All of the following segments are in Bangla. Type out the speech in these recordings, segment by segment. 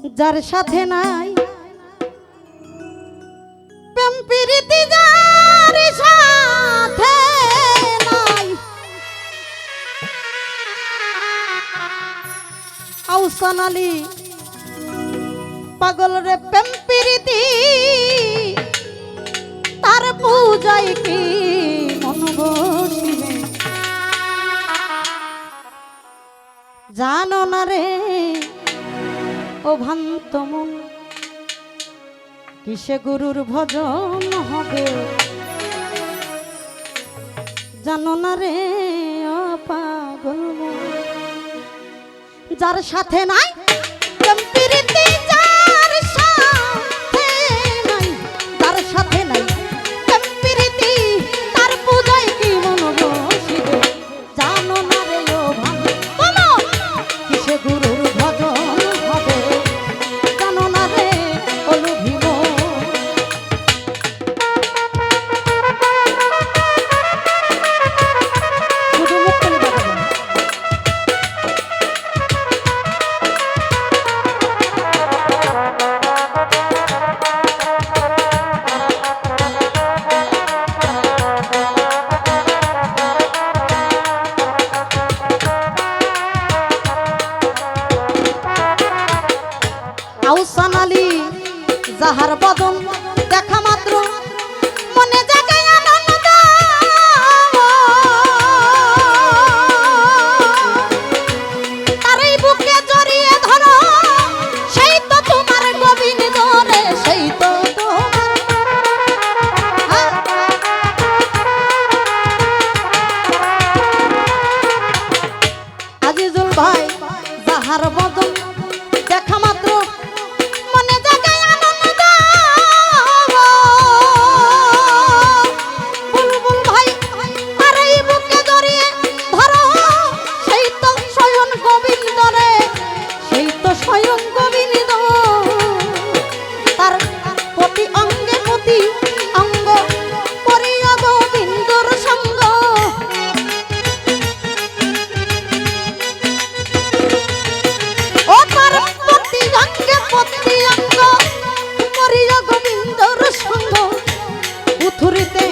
যার সাথে নাই প্রেম প্রীতি, যার সাথে নাই আহসান আলী পাগল রে প্রেম প্রীতি, তার পূজায় কি মন বসিবে জানো না রে ও ভ্রান্ত মন, কিসে গুরুর ভজন হবে জানো না রে ও পাগল মন। যার সাথে নাই প্রেম প্রীতি, যার সাথে নাই, যার সাথে নাই প্রেম প্রীতি, তার পূজায় কি মন বসিবে জানো না রে ও ভ্রান্ত মন, কিসে গুরুর ভজন হবে জানো না রে ও লোভী মন। শুধু মুখ খুলে বাজাবেন। আহসান আলী যাহার বদন দেখা মাত্র মনে জাগায় আনন্দ, তারই বুকে জড়িয়ে ধরো সেই তো তোমার গোবিন্দ রে, সেই তো তোমার আজিজুল ভাই যাহার বদন দেখা মাত্র মনে জাগায় আনন্দ, বুলবুল ভাই আর এই বুকে জড়িয়ে ধরো সেই তো স্বয়ং গোবিন্দ রে, সেই তো স্বয়ং গোবিন্দ, তার প্রতি অঙ্গে প্রতি অঙ্গ করিয়া গোবিন্দর সঙ্গ, ও তার প্রতি অঙ্গে প্রতি অঙ্গ করিয়া গোবিন্দর সঙ্গ, উথুরিতে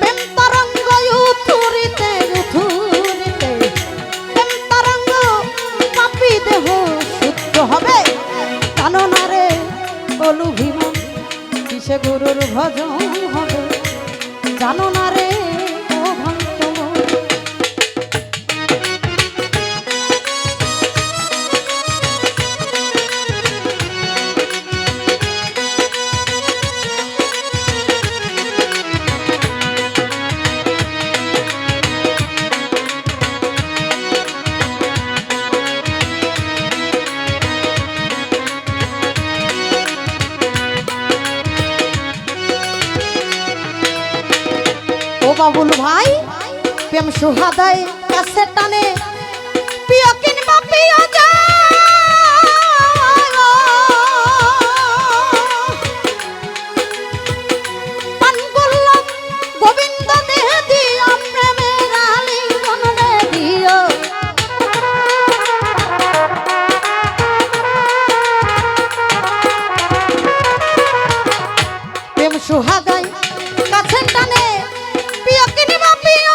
প্রেম তরঙ্গ, উথুরিতে উথুরিতে প্রেম তরঙ্গ, পাপী দেহ শুদ্ধ হবে জানো না রে ও লোভী মন, কিসে গুরুর ভজন হবে জানো না রে ও ভ্রান্ত মন। ও বাবুল ভাই প্রেম সুহাদায় কাছে টানে, প্রিয় কিনবা প্রিয় পানগুল্লভ গোবিন্দ দেহ দিও, প্রেমের আলিঙ্গন রে দিও, প্রেম সুহাদায় কাছে টানে, প্রিয় কিনবা প্রিয়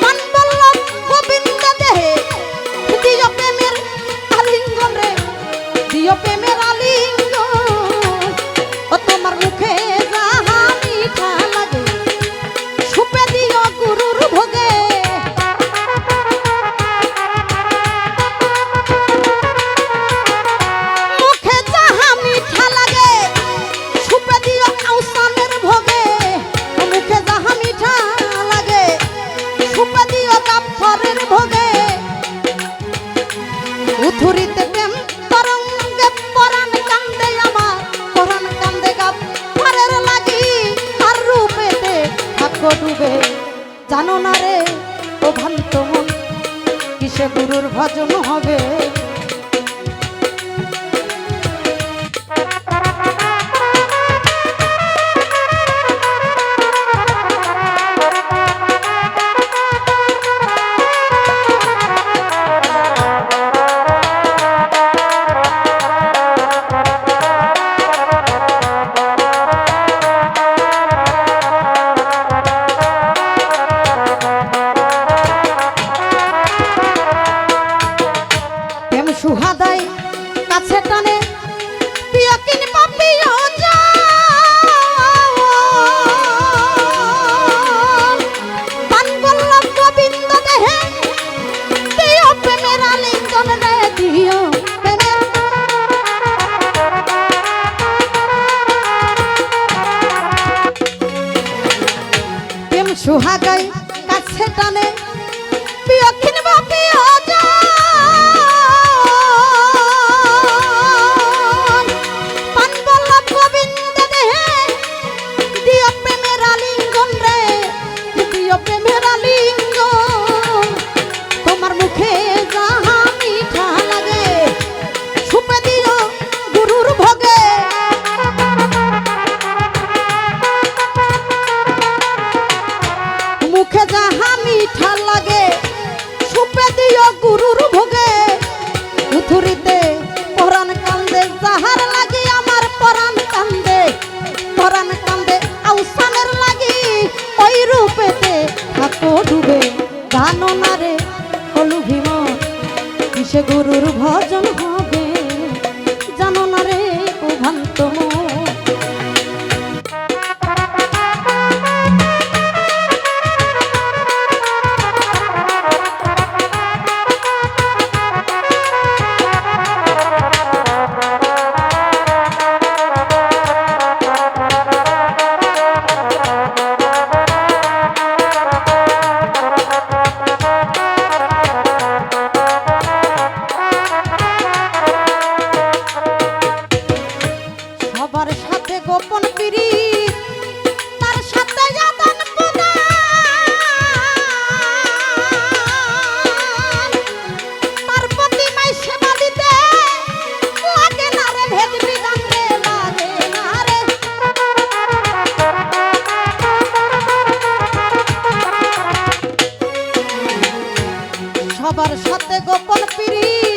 পানবল্লভ গোবিন্দ দেহে দিও প্রেমের আলিঙ্গন রে, দিও প্রেমের আলিঙ্গন, ও তোমার মুখে যাহা মিঠা লাগে সুপে দিও গুরুর ভোগে, মুখে যাহা মিঠা লাগে সুপে দিও আহসানের ভোগে, মুখে যাহা মিঠা লাগে সুপে দিও গাফফারের ভোগে, উথুরিতে প্রেম তরঙ্গে পরাণ কান্দে আমার, পরাণ কান্দে গাফফারের লাগি, আর রূপেতে থাকো ডুবে জানো না রে ও ভ্রান্ত মন, কিসে গুরুর ভজন হবে জানো না রে হলু ভীম কিসে গুরুর ভজন হবে জানো না রে ও ভ্রান্ত মন। সবার সাথে গোপন পিরিত তার সাথে আদান প্রদান তার প্রতিমায় সেবা দিতে লাগে না রে ভেদ বিধান রে লাগে না রে। সবার সাথে গোপন পিরিত